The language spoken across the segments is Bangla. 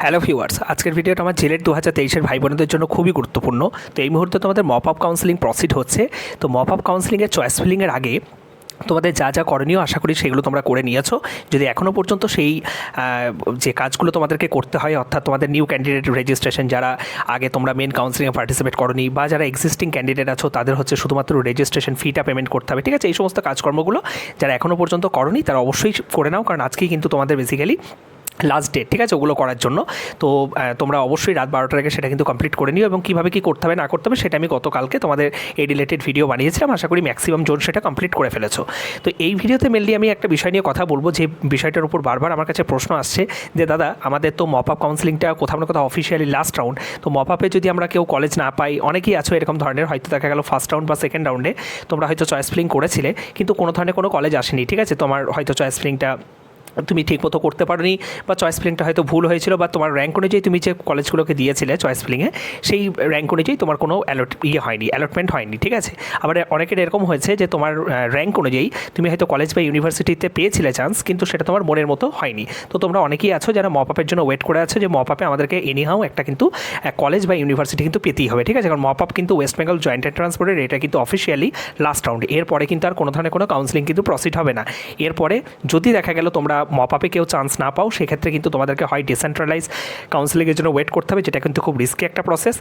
হ্যালো ভিউয়ার্স, আজকের ভিডিওটা আমার জেলেট 2023-এর ভাই বোনদের জন্য খুবই গুরুত্বপূর্ণ। তো এই মুহূর্তে তোমাদের মপ আপ কাউন্সেলিং প্রসিড হচ্ছে। তো মপ আপ কাউন্সেলিংয়ের চয়েস ফিলিংয়ের আগে তোমাদের যা যা করণীয় আশা করি সেগুলো তোমরা করে নিয়েছো। যদি এখনও পর্যন্ত সেই যে কাজগুলো তোমাদেরকে করতে হয়, অর্থাৎ তোমাদের নিউ ক্যান্ডিডেট রেজিস্ট্রেশন, যারা আগে তোমরা মেন কাউন্সেলিংয়ে পার্টিসিপেট করোনি বা যারা এক্সিস্টিং ক্যান্ডিডেট আছো তাদের হচ্ছে শুধুমাত্র রেজিস্ট্রেশন ফিটা পেমেন্ট করতে হবে, ঠিক আছে? এই সমস্ত কাজকর্মগুলো যারা এখনও পর্যন্ত করোনি তারা অবশ্যই করে নাও, কারণ আজকেই কিন্তু তোমাদের বেসিক্যালি লাস্ট ডেট, ঠিক আছে, ওগুলো করার জন্য। তো তোমরা অবশ্যই রাত 12টার আগে সেটা কিন্তু কমপ্লিট করে নিও, এবং কীভাবে কী করতে হবে না করতে হবে সেটা আমি গতকালকে তোমাদের এই রিলেটেড ভিডিও বানিয়েছিলাম। আশা করি ম্যাক্সিমাম জন সেটা কমপ্লিট করে ফেলেছো। তো এই ভিডিওতে মেনলি আমি একটা বিষয় নিয়ে কথা বলবো, যে বিষয়টার উপর বারবার আমার কাছে প্রশ্ন আসছে যে দাদা, আমাদের তো মপ আপ কাউন্সেলিংটা কোথাও না কোথাও অফিসিয়ালি লাস্ট রাউন্ড, তো মপ আপে যদি আমরা কেউ কলেজ না পাই, অনেকেই আছো এরকম ধরনের, হয়তো দেখা গেল ফার্স্ট রাউন্ড বা সেকেন্ড রাউন্ডে তোমরা হয়তো চয়েস ফিলিং করেছিলে কিন্তু কোনো ধরনের কোনো কলেজ আসেনি, ঠিক আছে? তোমার হয়তো চয়েস ফিলিংটা তুমি ঠিকমতো করতে পারোনি, বা চয়েস ফিলিংটা হয়তো ভুল হয়েছিল, বা তোমার র্যাঙ্ক অনুযায়ী তুমি যে কলেজগুলোকে দিয়েছিলে চয়েস ফিলিংয়ে সেই র্যাঙ্ক অনুযায়ী তোমার কোনো অ্যালটমেন্ট হয়নি, ঠিক আছে? আবার অনেকের এরকম হয়েছে যে তোমার র্যাঙ্ক অনুযায়ী তুমি হয়তো কলেজ বা ইউনিভার্সিটিতে পেয়েছিলে চান্স, কিন্তু সেটা তোমার মনের মতো হয়নি। তো তোমরা অনেকেই আছো যারা মপ আপের জন্য ওয়েট করে আছো, যে মপ আপে আমাদেরকে এনিহাও একটা কিন্তু কলেজ বা ইউনিভার্সিটি কিন্তু পেতেই হবে, ঠিক আছে? কারণ মপ আপ কিন্তু ওয়েস্ট বেঙ্গল জয়েন্ট এন্ট্রান্স বোর্ডের এটা কিন্তু অফিসিয়ালি লাস্ট রাউন্ড। এরপরে কিন্তু আর কোনো ধরনের কোনো কাউন্সেলিং কিন্তু প্রসিড হবে না। এরপরে যদি দেখা গেল তোমরা মপ আপে কেউ চান্স না পাও, সেক্ষেত্রে কিন্তু তোমাদেরকে হয় ডিসেন্ট্রালাইজ কাউন্সেলিংয়ের জন্য ওয়েট করতে হবে, যেটা কিন্তু খুব রিস্কি একটা প্রসেস।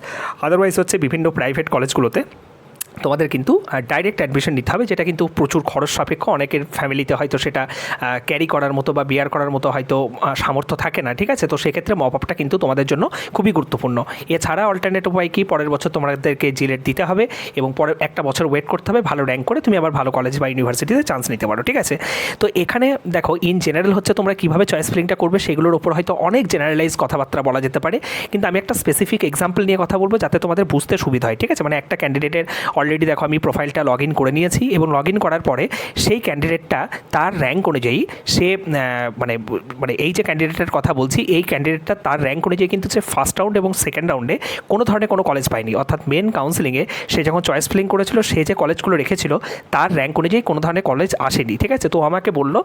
আদারওয়াইজ হচ্ছে বিভিন্ন প্রাইভেট কলেজগুলোতে তোমাদের কিন্তু ডাইরেক্ট অ্যাডমিশন নিতে হবে, যেটা কিন্তু প্রচুর খরচ সাপেক্ষ। অনেকের ফ্যামিলিতে হয়তো সেটা ক্যারি করার মতো বা বিয়ার করার মতো হয়তো সামর্থ্য থাকে না, ঠিক আছে? তো সেক্ষেত্রে মপ আপটা কিন্তু তোমাদের জন্য খুবই গুরুত্বপূর্ণ। এছাড়া অল্টারনেট উপায় কি, পরের বছর তোমাদেরকে জিলেট দিতে হবে এবং পরে একটা বছর ওয়েট করতে হবে, ভালো র্যাঙ্ক করে তুমি আবার ভালো কলেজ বা ইউনিভার্সিটিতে চান্স নিতে পারো, ঠিক আছে? তো এখানে দেখো, ইন জেনারেল হচ্ছে তোমরা কীভাবে চয়েস ফিলিংটা করবে সেগুলোর ওপর হয়তো অনেক জেনারেলাইজ কথাবার্তা বলা যেতে পারে, কিন্তু আমি একটা স্পেসিফিক এক্সাম্পল নিয়ে কথা বলবো যাতে তোমাদের বুঝতে সুবিধা হয়, ঠিক আছে? মানে একটা ক্যান্ডিডেটের অলরেডি দেখো আমি প্রোফাইলটা লগ ইন করে নিয়েছি, এবং লগ ইন করার পরে সেই ক্যান্ডিডেটটা তার র্যাঙ্ক অনুযায়ী সে মানে এই যে ক্যান্ডিডেটের কথা বলছি, এই ক্যান্ডিডেটটা তার র্যাঙ্ক অনুযায়ী কিন্তু সে ফার্স্ট রাউন্ড এবং সেকেন্ড রাউন্ডে কোনো ধরনের কোনো কলেজ পায়নি, অর্থাৎ মেন কাউন্সেলিংয়ে সে যখন চয়েস ফিলিং করেছিল সে যে কলেজগুলো রেখেছিল তার র্যাঙ্ক অনুযায়ী কোনো ধরনের কলেজ আসেনি, ঠিক আছে? তো আমাকে বললো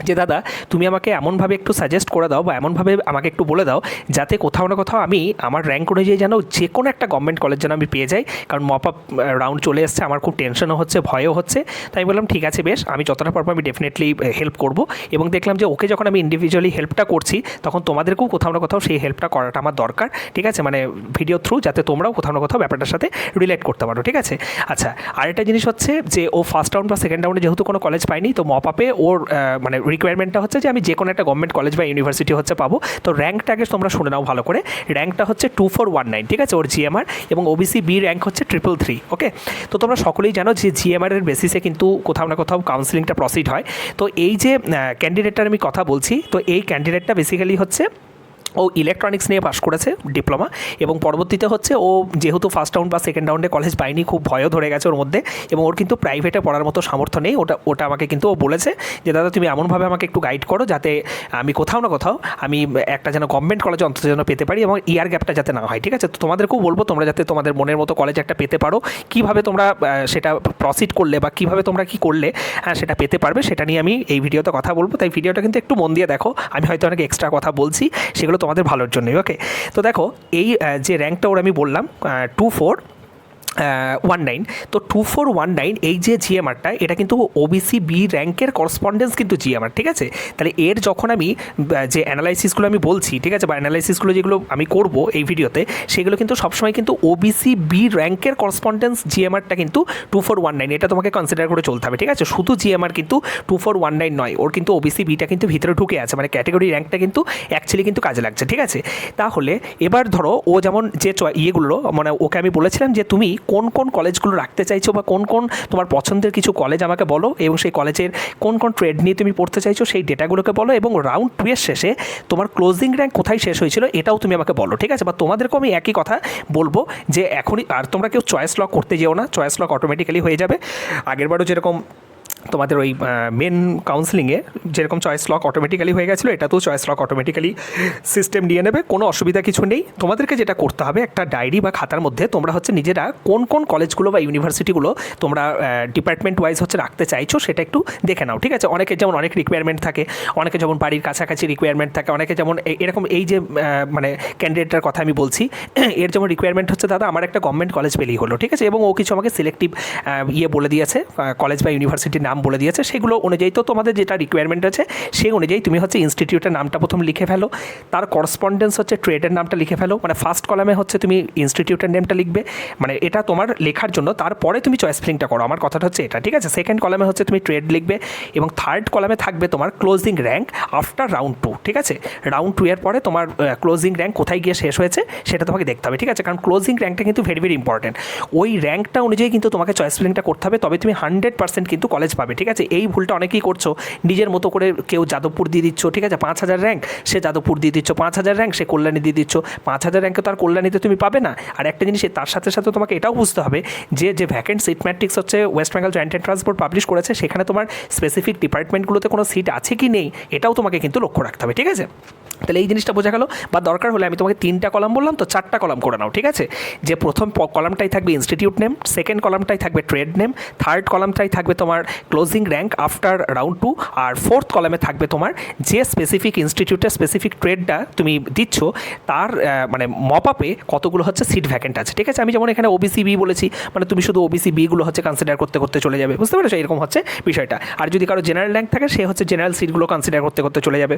যে দাদা, তুমি আমাকে এমনভাবে একটু সাজেস্ট করে দাও বা এমনভাবে আমাকে একটু বলে দাও যাতে কোথাও না কোথাও আমি আমার র্যাঙ্ক অনুযায়ী যেন যে কোনো একটা গভর্নমেন্ট কলেজ যেন আমি পেয়ে যাই, কারণ মপ আপ রাউন্ড চলে এসছে, আমার খুব টেনশনও হচ্ছে, ভয়ও হচ্ছে। তাই আমি বললাম ঠিক আছে, বেশ, আমি যতটা পারবো আমি ডেফিনেটলি হেল্প করব। এবং দেখলাম যে ওকে যখন আমি ইন্ডিভিজুয়ালি হেল্পটা করছি, তখন তোমাদেরকেও কোথাও না কোথাও সেই হেল্পটা করাটা আমার দরকার, ঠিক আছে? মানে ভিডিও থ্রু, যাতে তোমরাও কোথাও না কোথাও ব্যাপারটার সাথে রিলেট করতে পারো, ঠিক আছে? আচ্ছা, আরেকটা জিনিস হচ্ছে যে ও ফার্স্ট রাউন্ড বা সেকেন্ড রাউন্ডে যেহেতু কোনো কলেজ পায়নি, তো মপ আপে ওর মানে রিকোয়ারমেন্টটা হচ্ছে যে আমি যে কোনো একটা গভর্নমেন্ট কলেজ বা ইউনিভার্সিটি হচ্ছে পাবো। তো র্যাঙ্কটা আগে তোমরা শুনে নাও ভালো করে। র্যাঙ্কটা হচ্ছে 2419, ঠিক আছে, ওর জিএমআর, এবং ওবিসি বি র্যাঙ্ক হচ্ছে 333, ওকে? তো তোমরা সকলেই জানো যে জিএমআরের বেসিসে কিন্তু কোথাও না কোথাও কাউন্সেলিংটা প্রসিড হয়। তো এই যে ক্যান্ডিডেটটার আমি কথা বলছি, তো এই ক্যান্ডিডেটটা বেসিক্যালি হচ্ছে ও ইলেকট্রনিক্স নিয়ে পাশ করেছে ডিপ্লোমা, এবং পরবর্তীতে হচ্ছে ও যেহেতু ফার্স্ট রাউন্ড বা সেকেন্ড রাউন্ডে কলেজ পায়নি, খুব ভয়ও ধরে গেছে ওর মধ্যে, এবং ওর কিন্তু প্রাইভেটে পড়ার মতো সামর্থ্য নেই। ওটা আমাকে কিন্তু ও বলেছে যে দাদা, তুমি এমনভাবে আমাকে একটু গাইড করো যাতে আমি কোথাও না কোথাও আমি একটা যেন গভর্নমেন্ট কলেজে অন্তত যেন পেতে পারি, এবং ইয়ার গ্যাপটা যাতে না হয়, ঠিক আছে? তো তোমাদেরকেও বলবো তোমরা যাতে তোমাদের মনের মতো কলেজ একটা পেতে পারো, কীভাবে তোমরা সেটা প্রসিড করলে বা কীভাবে তোমরা কী করলে হ্যাঁ সেটা পেতে পারবে, সেটা নিয়ে আমি এই ভিডিওতে কথা বলবো। তাই ভিডিওটা কিন্তু একটু মন দিয়ে দেখো, আমি হয়তো অনেক এক্সট্রা কথা বলছি, সেগুলো তোমাদের ভালোর জন্যই, ওকে? তো দেখো, এই যে র্যাঙ্কটা ওর আমি বললাম 2419, তো 2419 এই যে জিএমআরটা, এটা কিন্তু ওবিসি বি র্যাঙ্কের করসপন্ডেন্স কিন্তু জিএমআর, ঠিক আছে? তাহলে এর যখন আমি যে অ্যানালাইসিসগুলো আমি বলছি, ঠিক আছে, বা অ্যানালাইসিসগুলো যেগুলো আমি করব এই ভিডিওতে, সেগুলো কিন্তু সবসময় কিন্তু ওবিসি বি র্যাঙ্কের করসপন্ডেন্স জিএমআরটা কিন্তু 2419, এটা তোমাকে কনসিডার করে চলতে হবে, ঠিক আছে? শুধু জিএমআর কিন্তু 2419 নয়, ওর কিন্তু ওবিসি বিটা কিন্তু ভিতরে ঢুকে আছে, মানে ক্যাটেগরি র্যাঙ্কটা কিন্তু অ্যাকচুয়ালি কিন্তু কাজে লাগছে, ঠিক আছে? তাহলে এবার ধরো ও যেমন যে ইয়েগুলো, মানে ওকে আমি বলেছিলাম যে তুমি কোন কোন কলেজগুলো রাখতে চাইছো বা কোন কোন তোমার পছন্দের কিছু কলেজ আমাকে বলো, এবং সেই কলেজের কোন কোন ট্রেড নিয়ে তুমি পড়তে চাইছো সেই ডেটাগুলোকে বলো, এবং রাউন্ড 2 এর শেষে তোমার ক্লোজিং র্যাঙ্ক কোথায় শেষ হয়েছিল এটাও তুমি আমাকে বলো, ঠিক আছে? বা তোমাদেরকেও আমি একই কথা বলবো যে এখনই আর তোমরা কেউ চয়েস লক করতে যেও না, চয়েস লক অটোমেটিক্যালি হয়ে যাবে। আগেরবারও যেরকম তোমাদের ওই মেন কাউন্সিলিংয়ে যেরকম চয়েস লক অটোমেটিক্যালি হয়ে গেছিলো, এটাতেও চয়েস লক অটোমেটিক্যালি সিস্টেম নিয়ে নেবে, কোনো অসুবিধা কিছু নেই। তোমাদেরকে যেটা করতে হবে, একটা ডায়েরি বা খাতার মধ্যে তোমরা হচ্ছে নিজেরা কোন কোন কলেজগুলো বা ইউনিভার্সিটিগুলো তোমরা ডিপার্টমেন্ট ওয়াইজ হচ্ছে রাখতে চাইছো সেটা একটু দেখে নাও, ঠিক আছে। অনেকের যেমন অনেক রিকোয়ারমেন্ট থাকে, অনেকে যেমন বাড়ির কাছাকাছি রিকোয়ারমেন্ট থাকে, অনেকে যেমন এরকম এই যে মানে ক্যান্ডিডেটটার কথা আমি বলছি, এর যেমন রিকোয়ারমেন্ট হচ্ছে দাদা আমার একটা গভর্নমেন্ট কলেজ পেলেই হলো, ঠিক আছে, এবং ও কিছু আমাকে সিলেক্টিভ বলে দিয়েছে, কলেজ বা ইউনিভার্সিটির নাম বলে দিয়েছে, সেগুলো অনুযায়ী তো তোমাদের যেটা রিকোয়ারমেন্ট আছে সেই অনুযায়ী তুমি হচ্ছে ইনস্টিটিউটের নামটা প্রথম লিখে ফেলো, তার করসপন্ডেন্স হচ্ছে ট্রেডের নামটা লিখে ফেলো, মানে ফার্স্ট কলামে হচ্ছে তুমি ইনস্টিটিউটের নেমটা লিখবে, মানে এটা তোমার লেখার জন্য, তারপরে তুমি চয়েস ফিলিংটা করো, আমার কথাটা হচ্ছে এটা, ঠিক আছে। সেকেন্ড কলামে হচ্ছে তুমি ট্রেড লিখবে, এবং থার্ড কলামে থাকবে তোমার ক্লোজিং র্যাঙ্ক আফটার রাউন্ড 2, ঠিক আছে। রাউন্ড 2 এর পরে তোমার ক্লোজিং র্যাঙ্ক কোথায় গিয়ে শেষ হয়েছে সেটা তোমাকে দেখতে হবে, ঠিক আছে, কারণ ক্লোজিং র্যাঙ্কটা কিন্তু ভেরি ভেরি ইম্পর্টেন্ট। ওই র্যাঙ্কটা অনুযায়ী কিন্তু তোমাকে চয়েস ফিলিংটা করতে হবে, তবে তুমি 100% কিন্তু কলেজ পাবে, ঠিক আছে। এই ভুলটা অনেকেই করছো, নিজের মতো করে কেউ যাদবপুর দিয়ে দিচ্ছ, ঠিক আছে, 5000 র্যাঙ্ক সে যাদবপুর দিয়ে দিচ্ছ, 5000 র্যাঙ্ক সে কল্যাণী দিয়ে দিচ্ছ, 5000 র্যাঙ্কে তো আর কল্যাণীতে তুমি পাবে না। আর একটা জিনিস তার সাথে সাথে তোমাকে এটাও বুঝতে হবে যে ভ্যাকেন্ট সিট ম্যাট্রিক্স হচ্ছে West Bengal joint entrance board publish করেছে, সেখানে তোমার স্পেসিফিক ডিপার্টমেন্টগুলোতে কোনো সিট আছে কি নেই এটাও তোমাকে কিন্তু লক্ষ্য রাখতে হবে, ঠিক আছে। তাহলে এই জিনিসটা বোঝা গেল, বা দরকার হলে আমি তোমাকে 3টা কলাম বললাম তো 4টা কলাম করে নাও, ঠিক আছে। যে প্রথম কলামটাই থাকবে ইনস্টিটিউট নেম, সেকেন্ড কলামটাই থাকবে ট্রেড নেম, থার্ড কলামটাই থাকবে তোমার ক্লোজিং র্যাঙ্ক আফটার রাউন্ড 2, আর ফোর্থ কলামে থাকবে তোমার যে স্পেসিফিক ইনস্টিটিউটের স্পেসিফিক ট্রেডটা তুমি দিচ্ছ তার মানে মপ আপে কতগুলো হচ্ছে সিট ভ্যাকেন্ট আছে, ঠিক আছে। আমি যেমন এখানে ওবিসি বি বলেছি, মানে তুমি শুধু ওবিসি বিগুলো হচ্ছে কনসিডার করতে করতে চলে যাবে, বুঝতে পেরেছো, এরকম হচ্ছে বিষয়টা। আর যদি কারো জেনারেল র্যাঙ্ক থাকে সে হচ্ছে জেনারেল সিটগুলো কনসিডার করতে করতে চলে যাবে,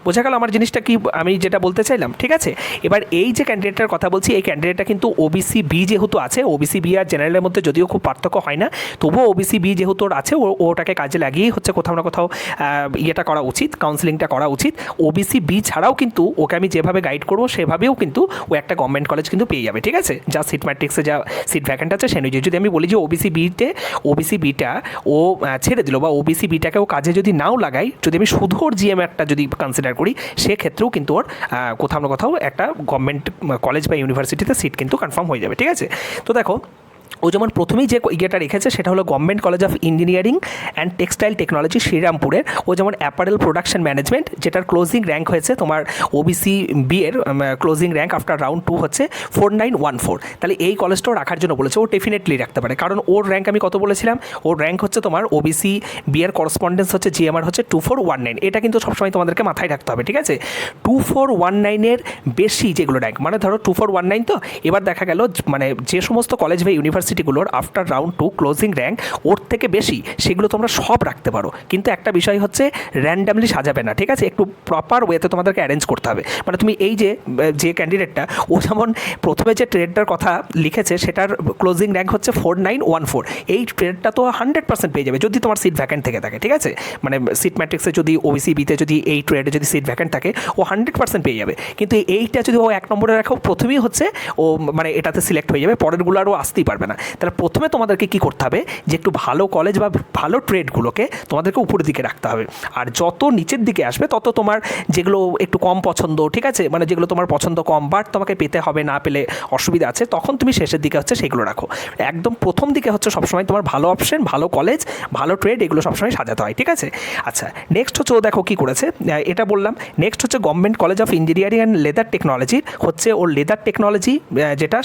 বোঝা গেল আমার জিনিসটা কি আমি যেটা বলতে চাইলাম, ঠিক আছে। এবার এই যে ক্যান্ডিডেটটার কথা বলছি, এই ক্যান্ডিডেটটা কিন্তু ওবিসি বি যেহেতু আছে, ওবিসি বি আর জেনারেলের মধ্যে যদিও খুব পার্থক্য হয় না, তবুও ওবিসি বি যেহেতু আছে ওটাকে কাজে লাগিয়েই হচ্ছে কোথাও না কোথাও ইয়েটা করা উচিত, কাউন্সিলিংটা করা উচিত। ওবিসি বি ছাড়াও কিন্তু ওকে আমি যেভাবে গাইড করবো সেভাবেও কিন্তু ও একটা গভর্নমেন্ট কলেজ কিন্তু পেয়ে যাবে, ঠিক আছে, যা সিট ম্যাট্রিক্সে যা সিট ভ্যাকেন্ট আছে সে অনুযায়ী। যদি আমি বলি যে ওবিসি বিটা ও ছেড়ে দিল, বা ওবিসি বিটাকে ও কাজে যদি নাও লাগাই, যদি আমি শুধু ওর জিএম একটা যদি কনসিডার করি, সেক্ষেত্রেও কিন্তু ওর কোথাও না কোথাও একটা গভর্নমেন্ট কলেজ বা ইউনিভার্সিটিতে সিট কিন্তু কনফার্ম হয়ে যাবে, ঠিক আছে। তো দেখো ও যেমন প্রথমেই যে ইয়েটা রেখেছে সেটা হলো government college of engineering and textile technology শ্রীরামপুরের, ও যেমন অ্যাপারেল প্রোডাকশন ম্যানেজমেন্ট, যেটার ক্লোজিং র্যাঙ্ক হয়েছে তোমার ওবিসি বি এর ক্লোজিং র্যাঙ্ক আফটার রাউন্ড 2 হচ্ছে 4914। তাহলে এই কলেজটাও রাখার জন্য বলেছে, ও ডেফিনেটলি রাখতে পারে, কারণ ওর র্যাঙ্ক আমি কত বলেছিলাম, ওর র্যাঙ্ক হচ্ছে তোমার ওবিসি বি এর করসপন্ডেন্স হচ্ছে জিএমআর হচ্ছে 2419, এটা কিন্তু সবসময় তোমাদেরকে মাথায় রাখতে হবে, ঠিক আছে। 2419-এর বেশি যেগুলো র্যাঙ্ক, মানে ধরো 2419, তো এবার দেখা গেল মানে যে সমস্ত কলেজ বা ইউনিভার্সিটিগুলোর আফটার রাউন্ড 2 ক্লোজিং র্যাঙ্ক ওর থেকে বেশি, সেগুলো তোমরা সব রাখতে পারো, কিন্তু একটা বিষয় হচ্ছে র্যান্ডামলি সাজাবে না, ঠিক আছে, একটু প্রপার ওয়েতে তোমাদেরকে অ্যারেঞ্জ করতে হবে। মানে তুমি এই যে ক্যান্ডিডেটটা ও যেমন প্রথমে যে ট্রেডটার কথা লিখেছে সেটার ক্লোজিং র্যাঙ্ক হচ্ছে 4914, এই ট্রেডটা তো 100% পেয়ে যাবে যদি তোমার সিট ভ্যাকেন্ট থেকে থাকে, ঠিক আছে, মানে সিট ম্যাট্রিক্সে যদি ওবিসি বিতে যদি এই ট্রেডে যদি সিট ভ্যাকেন্ট থাকে ও 100% পেয়ে যাবে, কিন্তু এইটা যদি ও 1 নম্বরে রাখো প্রথমেই হচ্ছে ও মানে এটাতে সিলেক্ট হয়ে যাবে, পরেরগুলো আরও আসতেই পারবে না। তাহলে প্রথমে তোমাদেরকে কী করতে হবে, যে একটু ভালো কলেজ বা ভালো ট্রেডগুলোকে তোমাদেরকে উপরের দিকে রাখতে হবে, আর যত নিচের দিকে আসবে তত তোমার যেগুলো একটু কম পছন্দ, ঠিক আছে, মানে যেগুলো তোমার পছন্দ কম বাট তোমাকে পেতে হবে, না পেলে অসুবিধা আছে, তখন তুমি শেষের দিকে হচ্ছে সেগুলো রাখো। একদম প্রথম দিকে হচ্ছে সবসময় তোমার ভালো অপশন, ভালো কলেজ, ভালো ট্রেড, এগুলো সবসময় সাজাতে হয়, ঠিক আছে। আচ্ছা, নেক্সট হচ্ছে ও দেখো কী করেছে, এটা বললাম। নেক্সট হচ্ছে government college of engineering and leather technology, হচ্ছে ওর লেদার টেকনোলজি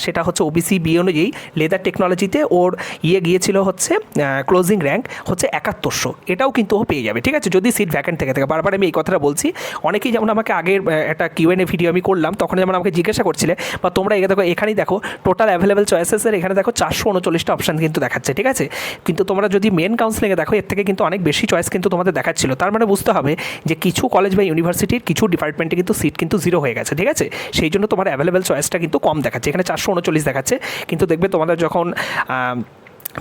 সেটা হচ্ছে ওবিসি বি অনুযায়ী লেদার টেকনোলজিতে ওর গিয়েছিল হচ্ছে ক্লোজিং র্যাঙ্ক হচ্ছে 7100, এটাও কিন্তু ও পেয়ে যাবে, ঠিক আছে, যদি সিট ভ্যাকেন্ট থেকে থাকে। বারবার আমি এই কথাটা বলছি, অনেকেই যেমন আমাকে আগের একটা কিউএনএ ভিডিও আমি করলাম, তখন যেমন আমাকে জিজ্ঞাসা করছিলে, বা তোমরা দেখো এখানেই দেখো টোটাল অ্যাভেলেবেল চয়েসেসের এখানে দেখো 439টা অপশান কিন্তু দেখাচ্ছে, ঠিক আছে, কিন্তু তোমরা যদি মেন কাউন্সিলিংয়ে দেখো এর থেকে কিন্তু অনেক বেশি চয়েস কিন্তু তোমাদের দেখাচ্ছিল। তার মানে বুঝতে হবে যে কিছু কলেজ বা ইউনিভার্সিটির কিছু ডিপার্টমেন্টে কিন্তু সিট কিন্তু 0 হয়ে গেছে, ঠিক আছে, সেই জন্য তোমার অ্যাভেলেবেল চয়েসটা কিন্তু কম দেখাচ্ছে, এখানে 439 দেখাচ্ছে, কিন্তু দেখবে তোমাদের যখন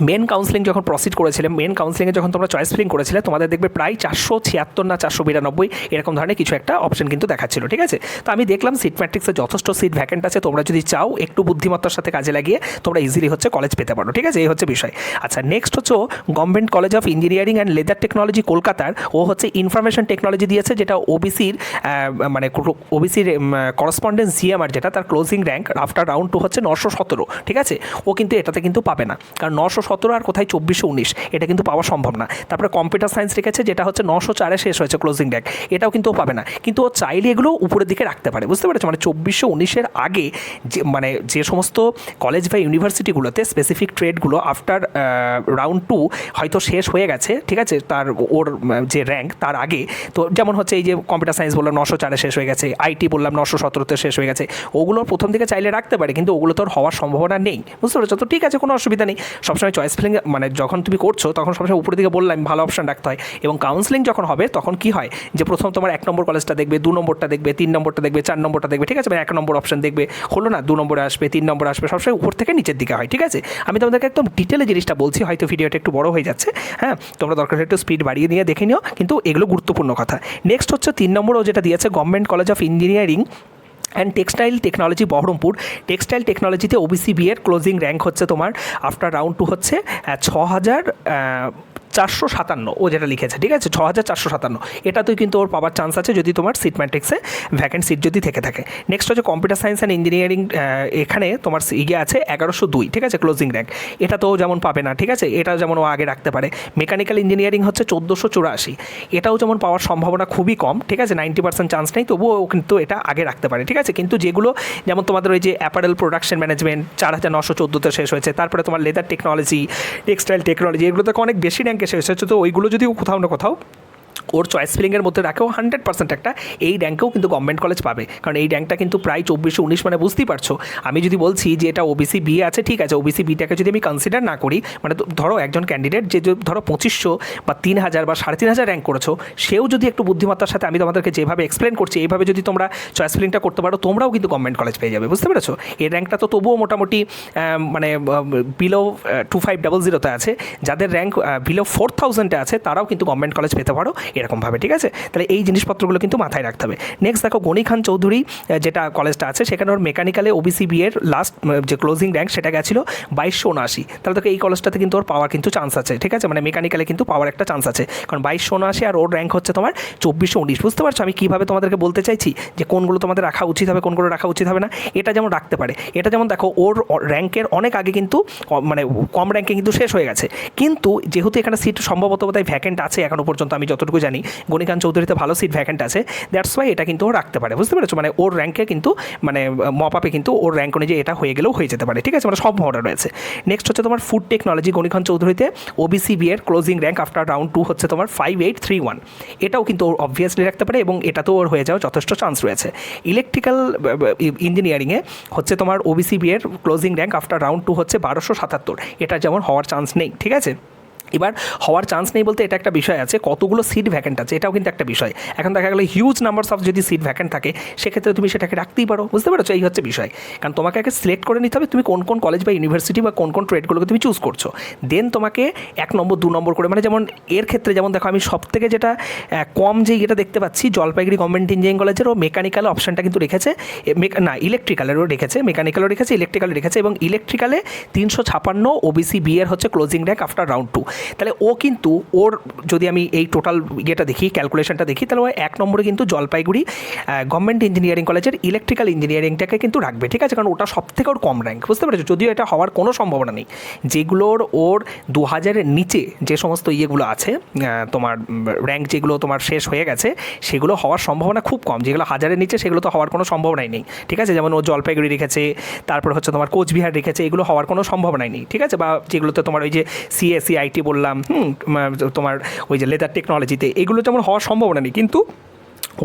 মেন কাউন্সিলিং যখন প্রসিড করেছিলে, মেন কাউন্সিলিংয়ে যখন তোমরা চয়েস ফিলিং করেছিলে, তোমাদের দেখবে প্রায় 476 না 492 এরকম ধরনের কিছু একটা অপশন কিন্তু দেখাচ্ছিল, ঠিক আছে। তো আমি দেখলাম সিট ম্যাট্রিক্সে যথেষ্ট সিট ভ্যাকেন্ট আছে, তোমরা যদি চাও একটু বুদ্ধিমত্তার সাথে কাজে লাগিয়ে তোমরা ইজিলি হচ্ছে কলেজ পেতে পারো, ঠিক আছে, এই হচ্ছে বিষয়। আচ্ছা, নেক্সট হচ্ছে government college of engineering and leather technology কলকাতার, ও হচ্ছে ইনফরমেশন টেকনোলজি দিয়েছে, যেটা ওবিসির মানে ওবিসির করসপন্ডেন্স জিএমআর যেটা তার ক্লোজিং র্যাঙ্ক আফটার রাউন্ড 2 হচ্ছে 917, ঠিক আছে, ও কিন্তু এটাতে কিন্তু পাবে না, কারণ 917 917 আর কোথায় 2419, এটা কিন্তু পাওয়া সম্ভব না। তারপরে কম্পিউটার সায়েন্স রেখেছে যেটা হচ্ছে 904 শেষ হয়েছে ক্লোজিং র্যাঙ্ক, এটাও কিন্তু ও পাবে না, কিন্তু ও চাইলে এগুলো উপরের দিকে রাখতে পারে, বুঝতে পেরেছো? মানে 2419-এর আগে যে সমস্ত কলেজ বা ইউনিভার্সিটিগুলোতে স্পেসিফিক ট্রেডগুলো আফটার রাউন্ড 2 হয়তো শেষ হয়ে গেছে, ঠিক আছে, তার ওর যে র্যাঙ্ক তার আগে, তো যেমন হচ্ছে এই যে কম্পিউটার সায়েন্স বললাম 904-এ শেষ হয়ে গেছে, আইটি বললাম 917-তে শেষ হয়ে গেছে, ওগুলোর প্রথম দিকে চাইলে রাখতে পারে, কিন্তু ওগুলো তো হওয়ার সম্ভাবনা নেই, বুঝতে পেরেছো? তো ঠিক আছে, কোনো অসুবিধা নেই। সবসময় চয়েস ফিলিং মানে যখন তুমি করছো তখন সবসময় উপরের দিকে বললাম ভালো অপশন রাখতে হয়, এবং কাউন্সেলিং যখন হবে তখন কি হয় যে প্রথম তোমার 1 নম্বর কলেজটা দেখবে, 2 নম্বরটা দেখবে, 3 নম্বরটা দেখবে, 4 নম্বরটা দেখবে, ঠিক আছে, মানে 1 নম্বর অপশন দেখবে, হলো না, 2 নম্বরে আসবে, 3 নম্বরে আসবে, সবসময় উপর থেকে নিচের দিকে হয়, ঠিক আছে? আমি তোমাদেরকে একদম ডিটেলে জিনিসটা বলছি, হয়তো ভিডিওটা একটু বড় হয়ে যাচ্ছে, হ্যাঁ, তোমরা দরকার হলে একটু স্পিড বাড়িয়ে নিয়ে দেখে নিও, কিন্তু এগুলো গুরুত্বপূর্ণ কথা। নেক্সট হচ্ছে 3 নম্বরও যেটা দিয়েছে government college of engineering and textile technology Baharampur. Textile টেকনোলজিতে ওবিসি বি এর ক্লোজিং র্যাঙ্ক হচ্ছে তোমার আফটার রাউন্ড 2 হচ্ছে 6457, ও যেটা লিখেছে, ঠিক আছে, 6457, এটাতেই কিন্তু ওর পাওয়ার চান্স আছে যদি তোমার সিট ম্যাট্রিক্সে ভ্যাকেন্ট সিট যদি থেকে থাকে। নেক্সট হচ্ছে কম্পিউটার সায়েন্স অ্যান্ড ইঞ্জিনিয়ারিং, এখানে তোমার ইয়ে আছে 1102, ঠিক আছে, ক্লোজিং র্যাঙ্ক, এটা তো যেমন পাবে না, ঠিক আছে, এটা যেমন ও আগে রাখতে পারে। মেকানিক্যাল ইঞ্জিনিয়ারিং হচ্ছে 1484, এটাও যেমন পাওয়ার সম্ভাবনা খুবই কম, ঠিক আছে, 90% চান্স নেই, তবুও ও কিন্তু এটা আগে রাখতে পারে, ঠিক আছে। কিন্তু যেগুলো যেমন তোমাদের ওই যে অ্যাপারেল প্রোডাকশন ম্যানেজমেন্ট 4914-তে শেষ হয়েছে, তারপরে তোমার লেদার টেকনোলজি, টেক্সটাইল টেকনোলজি, এগুলোতে অনেক বেশি র্যাঙ্কে শেষ হয়েছে, তো ওইগুলো যদি কোথাও না কোথাও ওর চয়েস ফিলিংয়ের মধ্যে রাখেও 100% একটা এই র্যাঙ্কেও কিন্তু গভর্নমেন্ট কলেজ পাবে, কারণ এই র্যাঙ্কটা কিন্তু প্রায় 2419, মানে বুঝতেই পারছো। আমি যদি বলছি যে এটা ওবিসি বি আছে, ঠিক আছে, ওবিসি বিটাকে যদি আমি কনসিডার না করি, মানে ধরো একজন ক্যান্ডিডেট যে ধরো 2500 বা 3000 বা 3500 র্যাঙ্ক করেছো, সেও যদি একটু বুদ্ধিমত্তার সাথে আমি তোমাদেরকে যেভাবে এক্সপ্লেন করছি এইভাবে যদি তোমরা চয়েস ফিলিংটা করতে পারো, তোমরাও কিন্তু গভর্নমেন্ট কলেজ পেয়ে যাবে, বুঝতে পেরেছো? এই র্যাঙ্কটা তো তবুও মোটামুটি মানে বিলো 2500-তে আছে, যাদের র্যাঙ্ক বিলো 4000-এ আছে তারাও কিন্তু গভর্নমেন্ট কলেজ পেতে পারো এরকমভাবে, ঠিক আছে। তাহলে এই জিনিসপত্রগুলো কিন্তু মাথায় রাখতে হবে। নেক্সট দেখো গনি খান চৌধুরী যেটা কলেজটা আছে, সেখানে ওর মেকানিক্যালে ওবিসি বি এর লাস্ট যে ক্লোজিং র্যাঙ্ক সেটা গেছিলো 2279, তাহলে তোকে এই কলেজটাতে কিন্তু ওর পাওয়ার কিন্তু চান্স আছে, ঠিক আছে, মানে মেকানিক্যালে কিন্তু পাওয়ার একটা চান্স আছে, কারণ 2279 আর ওর র্যাঙ্ক হচ্ছে তোমার 2419, বুঝতে পারছো আমি কীভাবে তোমাদেরকে বলতে চাইছি যে কোনগুলো তোমাদের রাখা উচিত হবে, কোনগুলো রাখা উচিত হবে না, এটা যেমন রাখতে পারে। এটা যেমন দেখো ওর র্যাঙ্কের অনেক আগে কিন্তু মানে কম র্যাঙ্কে কিন্তু শেষ হয়ে গেছে, কিন্তু যেহেতু এখানে সিট সম্ভবত বোধহয় ভ্যাকেন্ট আছে এখনও পর্যন্ত, আমি যতটুকু জানি গণিকান চৌধুরীতে ভালো সিট ভ্যাকেন্ট আছে, দ্যাটস ওয়াই এটা কিন্তু ও রাখতে পারে, বুঝতে পেরেছো? মানে ওর র্যাঙ্কে কিন্তু মানে মপআপে কিন্তু ওর র্যাঙ্ক অনুযায়ী এটা হয়ে গেলেও হয়ে যেতে পারে, ঠিক আছে, মানে সব সম্ভাবনা রয়েছে। নেক্সট হচ্ছে তোমার food technology Ghani Khan চৌধুরীতে OBC B এর ক্লোজিং র্যাঙ্ক আফটার রাউন্ড 2 হচ্ছে তোমার 5831, এটাও কিন্তু ওর অবভিয়াসলি রাখতে পারে এবং এটাতেও ওর হয়ে যাওয়ার যথেষ্ট চান্স রয়েছে। ইলেকট্রিক্যাল ইঞ্জিনিয়ারিংয়ে হচ্ছে তোমার ওবিসি বি এর ক্লোজিং র্যাঙ্ক আফটার রাউন্ড 2 হচ্ছে 1277, এটা যেমন হওয়ার চান্স নেই, ঠিক আছে। এবার হওয়ার চান্স নেই বলতে এটা একটা বিষয় আছে, কতগুলো সিট ভ্যাকেন্ট আছে এটাও কিন্তু একটা বিষয়। এখন দেখা গেলো হিউজ নাম্বারস অফ যদি সিট ভ্যাকেন্ট থাকে, সেক্ষেত্রে তুমি সেটাকে রাখতেই পারো, বুঝতে পারছো? এই হচ্ছে বিষয়, কারণ তোমাকে আগে সিলেক্ট করে নিতে হবে তুমি কোন কোন কলেজ বা ইউনিভার্সিটি বা কোন কোন ট্রেডগুলোকে তুমি চুজ করছো, দেন তোমাকে 1 নম্বর 2 নম্বর করে, মানে যেমন এর ক্ষেত্রে যেমন দেখো আমি সব থেকে যেটা কম যে এটা দেখতে পাচ্ছি জলপাইগুড়ি গভর্নমেন্ট ইঞ্জিনিয়ারিং কলেজের ও মেকানিক্যাল অপশানটা কিন্তু রেখেছে, না ইলেকট্রিক্যালেরও রেখেছে, মেকানিক্যালও রেখেছে, ইলেকট্রিক্যালও রেখেছে, এবং ইলেকট্রিক্যালে 356 ওবিসি বি এর হচ্ছে ক্লোজিং র্যাঙ্ক আফটার রাউন্ড 2, তাহলে ও কিন্তু ওর যদি আমি এই টোটাল ইয়েটা দেখি, ক্যালকুলেশনটা দেখি, তাহলে ও 1 নম্বরে কিন্তু জলপাইগুড়ি গভর্নমেন্ট ইঞ্জিনিয়ারিং কলেজের ইলেকট্রিক্যাল ইঞ্জিনিয়ারিংটাকে কিন্তু রাখবে, ঠিক আছে, কারণ ওটা সব থেকে ওর কম র্যাঙ্ক, বুঝতে পেরেছো? যদিও এটা হওয়ার কোনো সম্ভাবনা নেই, যেগুলোর ওর 2000-এর নিচে যে সমস্ত ইয়েগুলো আছে তোমার র্যাঙ্ক যেগুলো তোমার শেষ হয়ে গেছে, সেগুলো হওয়ার সম্ভাবনা খুব কম, যেগুলো 1000-এর নিচে সেগুলো তো হওয়ার কোনো সম্ভাবনাই নেই, ঠিক আছে, যেমন ও জলপাইগুড়ি রেখেছে, তারপর হচ্ছে তোমার কোচবিহার রেখেছে, এগুলো হওয়ার কোনো সম্ভাবনাই নেই, ঠিক আছে, বা যেগুলোতে তোমার ওই যে সিএসসি আইটি বললাম, তোমার ওই যে লেদার টেকনোলজিতে, এগুলো যেমন হওয়ার সম্ভাবনা নেই, কিন্তু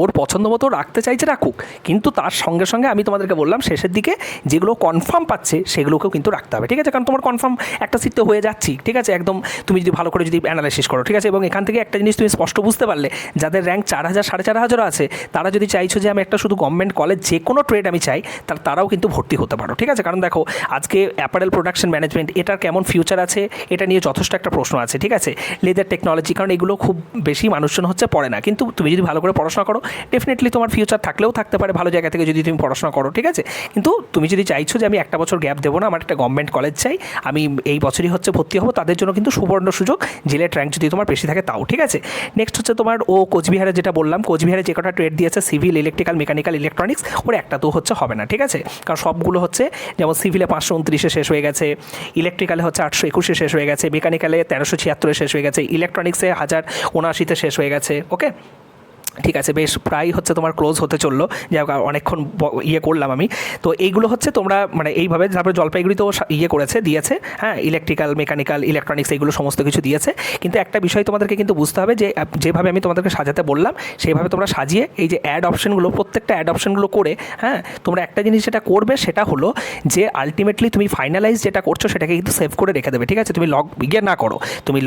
ওর পছন্দ মতো রাখতে চাইছে রাখুক, কিন্তু তার সঙ্গে সঙ্গে আমি তোমাদেরকে বললাম শেষের দিকে যেগুলো কনফার্ম পাচ্ছে সেগুলোকেও কিন্তু রাখতে হবে, ঠিক আছে, কারণ তোমার কনফার্ম একটা সিট তো হয়ে যাচ্ছি, ঠিক আছে, একদম তুমি যদি ভালো করে যদি অ্যানালাইসিস করো, ঠিক আছে, এবং এখান থেকে একটা জিনিস তুমি স্পষ্ট বুঝতে পারলে, যাদের র্যাঙ্ক 4000 4500 আছে, তারা যদি চাইছো যে আমি একটা শুধু গভর্নমেন্ট কলেজ যে কোনো ট্রেড আমি চাই, তারাও কিন্তু ভর্তি হতে পারো, ঠিক আছে, কারণ দেখো আজকে অ্যাপারেল প্রোডাকশন ম্যানেজমেন্ট এটার কেমন ফিউচার আছে এটা নিয়ে যথেষ্ট একটা প্রশ্ন আছে, ঠিক আছে, লেদার টেকনোলজি, কারণ এগুলো খুব বেশি মানুষজন হচ্ছে পড়ে না, কিন্তু তুমি যদি ভালো করে পড়াশোনা করো ডেফিনেটলি তোমার ফিউচার থাকলেও থাকতে পারে ভালো জায়গা থেকে যদি তুমি পড়াশোনা করো, ঠিক আছে। কিন্তু তুমি যদি চাইছো যে আমি একটা বছর গ্যাপ দেবো না, আমার একটা গভর্নমেন্ট কলেজ চাই, আমি এই বছরই হচ্ছে ভর্তি হবো, তাদের জন্য কিন্তু সুবর্ণ সুযোগ, জেলেট র্যাঙ্ক যদি তোমার বেশি থাকে তাও, ঠিক আছে। নেক্সট হচ্ছে তোমার কোচবিহারে যেটা বললাম, কোচবিহারে যে কটা ট্রেড দিয়েছে সিভিল, ইলেকট্রিক্যাল, মেকানিক্যাল, ইলেকট্রনিক্স, ওর একটা তো হচ্ছে হবে না, ঠিক আছে। কারণ সবগুলো হচ্ছে যেমন সিভিলে 529-এ শেষ হয়ে গেছে, ইলেকট্রিক্যালে হচ্ছে 821-এ শেষ হয়ে গেছে, মেকানিক্যালে 1376-এ শেষ হয়ে গেছে, ইলেকট্রনিক্সে 1079-তে শেষ হয়ে গেছে, ওকে, ঠিক আছে। বেশ প্রায় হচ্ছে তোমার ক্লোজ হতে চললো, যাই হোক অনেকক্ষণ ইয়ে করলাম আমি। তো এইগুলো হচ্ছে তোমরা মানে এইভাবে, তারপরে জলপাইগুড়িতেও ইয়ে করেছে, দিয়েছে, হ্যাঁ, ইলেকট্রিক্যাল, মেকানিক্যাল, ইলেকট্রনিক্স এইগুলো সমস্ত কিছু দিয়েছে। কিন্তু একটা বিষয় তোমাদেরকে কিন্তু বুঝতে হবে যে যেভাবে আমি তোমাদেরকে সাজাতে বললাম সেইভাবে তোমরা সাজিয়ে এই যে অ্যাড অপশনগুলো, প্রত্যেকটা অ্যাড অপশনগুলো করে, হ্যাঁ, তোমরা একটা জিনিস যেটা করবে সেটা হলো যে আলটিমেটলি তুমি ফাইনালাইজ যেটা করছো সেটাকে কিন্তু সেভ করে রেখে দেবে, ঠিক আছে। তুমি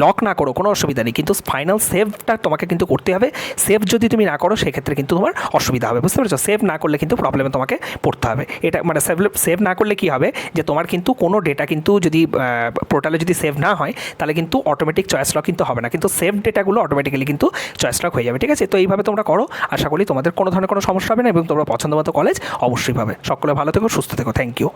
লক না করো কোনো অসুবিধা নেই, কিন্তু ফাইনাল সেভটা তোমাকে কিন্তু করতে হবে। সেভ যদি তুমি না করো সেক্ষেত্রে কিন্তু তোমার অসুবিধা হবে, বুঝতে পেরেছো। সেভ না করলে কিন্তু প্রবলেমে তোমাকে পড়তে হবে। এটা মানে সেভ না করলে কি হবে যে তোমার কিন্তু কোনো ডেটা কিন্তু যদি পোর্টালে যদি সেভ না হয় তাহলে কিন্তু অটোমেটিক চয়েস লক কিন্তু হবে না, কিন্তু সেভ ডেটাগুলো অটোমেটিক্যালি কিন্তু চয়েস লক হয়ে যাবে, ঠিক আছে। তো এইভাবে তোমরা করো, আশা করি তোমাদের কোনো ধরনের কোনো সমস্যা হবে না এবং তোমরা পছন্দ মতো কলেজ অবশ্যই পাবে। সকলে ভালো থেকো, সুস্থ থেকো, থ্যাংক ইউ।